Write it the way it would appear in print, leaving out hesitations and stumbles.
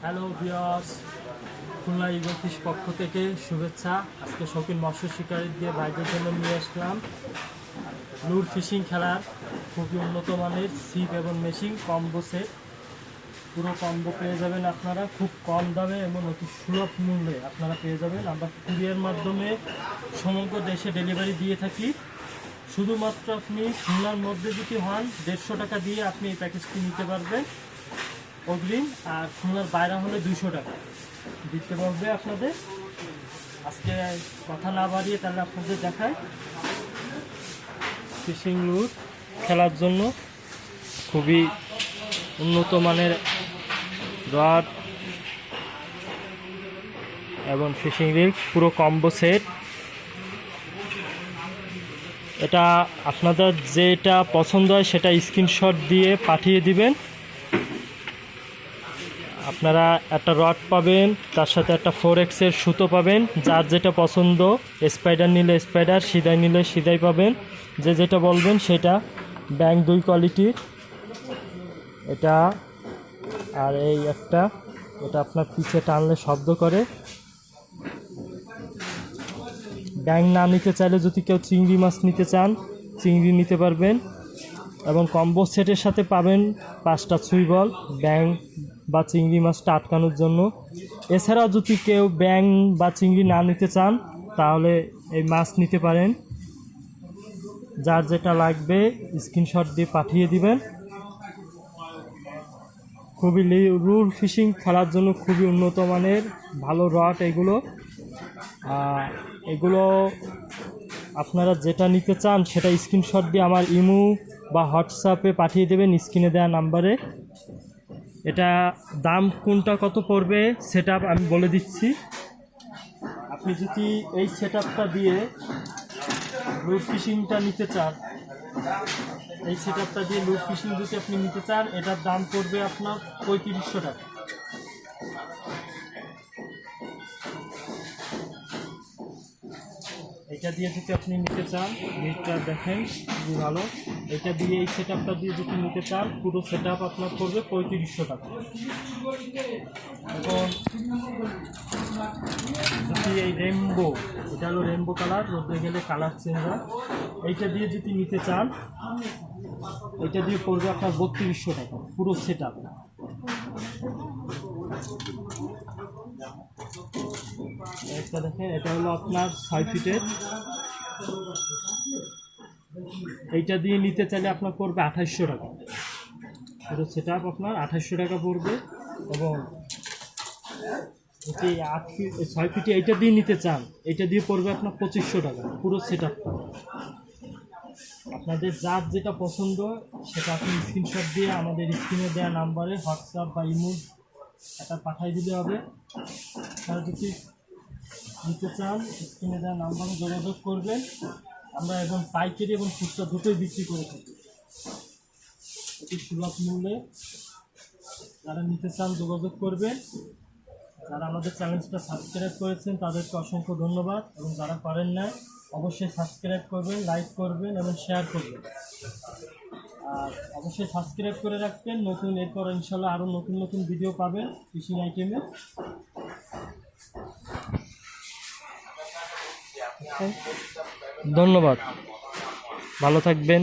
Hello viewers, Khulna eagle fish পক্ষ থেকে শুভেচ্ছা। আজকে শৌখিন মৎস্য শিকারীদের বাইরের জন্য নিয়ে আসলাম লুর ফিশিং খেলার খুবই উন্নত মানের ছিপ এবং মেশিন কম্বো সেট। পুরো কম্বো পেয়ে যাবেন আপনারা খুব কম দামে এবং অতি সুলভ মূল্যে আপনারা পেয়ে যাবেন। আমরা কুরিয়ার মাধ্যমে সমগ্র দেশে ডেলিভারি দিয়ে থাকি। শুধুমাত্র আপনি খুলনার মধ্যে যদি হন 150 টাকা দিয়ে আপনি এই প্যাকেজটি নিতে পারবেন অগ্রিম, আর খুলনার বাইরে হলে 200 টাকা দিতে পারবে আপনাদের। আজকে কথা না বাড়িয়ে তাহলে আপনাদের দেখায় ফিশিং লুর খেলার জন্য খুবই উন্নত মানের রড এবং ফিশিং রিল পুরো কম্বো সেট। এটা আপনাদের যেটা পছন্দ হয় সেটা স্ক্রিনশট দিয়ে পাঠিয়ে দিবেন। আপনারা একটা রড পাবেন, তার সাথে একটা 4X-এর সুতো পাবেন। যার যেটা পছন্দ, স্পাইডার নিলে স্পাইডার, সিদাই নিলে সিদাই পাবেন। যে যেটা বলবেন সেটা। ব্যাং 2 কোয়ালিটির এটা, আর এই একটা, এটা আপনার পিছে টানলে শব্দ করে। ব্যাং না নিতে চাইলে যদি কেউ চিংড়ি মাছ নিতে চান চিংড়ি নিতে পারবেন। এবং কম্বো সেটের সাথে পাবেন 5টা সুই বল ব্যাং বা চিংড়ি মাছটা আটকানোর জন্য। এছাড়াও যদি কেউ ব্যাং বা চিংড়ি না নিতে চান তাহলে এই মাছ নিতে পারেন। যার যেটা লাগবে স্ক্রিনশট দিয়ে পাঠিয়ে দিবেন। খুবই লুর ফিশিং খেলার জন্য খুবই উন্নত মানের ভালো রড এগুলো। এগুলো আপনারা যেটা নিতে চান সেটা স্ক্রিনশট দিয়ে আমার ইমো বা হোয়াটসঅ্যাপে পাঠিয়ে দেবেন স্ক্রিনে দেওয়া নাম্বারে। এটা দাম কোনটা কত পড়বে সেটা আমি বলে দিচ্ছি। আপনি যদি এই সেটআপটা দিয়ে লুর ফিশিংটা নিতে চান, এই সেটআপটা দিয়ে লুর ফিশিং যদি আপনি নিতে চান, এটার দাম পড়বে আপনার 3500 টাকা। এটা দিয়ে যদি আপনি নিতে চান, নেটটা দেখেন খুবই ভালো। এটা দিয়ে এই সেটআপটা দিয়ে যদি নিতে চান পুরো সেটআপ আপনার পড়বে 3500 টাকা। এখন যদি এই রেনবো, এটা হলো রেনবো কালার, রোদে গেলে কালার চেঞ্জ হয়। এইটা দিয়ে যদি নিতে চান এটা দিয়ে পড়বে আপনার 3200 টাকা পুরো সেটআপ। একটা দেখেন, এটা হলো আপনার 6 ফিটের। এইটা দিয়ে নিতে চাইলে আপনার পড়বে 2800 টাকা পুরো সেটআপ, আপনার 2800 টাকা পড়বে। এবং যদি 8 ফিট 6 ফিটে এইটা দিয়ে নিতে চান এটা দিয়ে পড়বে আপনার 2500 টাকা পুরো সেটআপ। আপনাদের যার যেটা পছন্দ সেটা আপনি স্ক্রিনশট দিয়ে আমাদের স্ক্রিনে দেওয়া নাম্বারে হোয়াটসঅ্যাপ বা ইমো এটা পাঠিয়ে দিলে হবে। তারা যদি নিতে চান স্ক্রিনে দেওয়া নাম্বারে যোগাযোগ করবেন। আমরা এখন পাইকারি এবং খুচরা দুটোই বিক্রি করে থাকি অতি সুলভ মূল্যে। যারা নিতে চান যোগাযোগ করবেন। যারা আমাদের চ্যানেলটা সাবস্ক্রাইব করেছেন তাদেরকে অসংখ্য ধন্যবাদ, এবং যারা করেন না অবশ্যই সাবস্ক্রাইব করবেন, লাইক করবেন এবং শেয়ার করবেন। আর অবশ্যই সাবস্ক্রাইব করে রাখবেন, নতুন এরপর ইনশাল্লাহ আরও নতুন নতুন ভিডিও পাবেন ফিশিং আইটেমে। ধন্যবাদ, ভালো থাকবেন।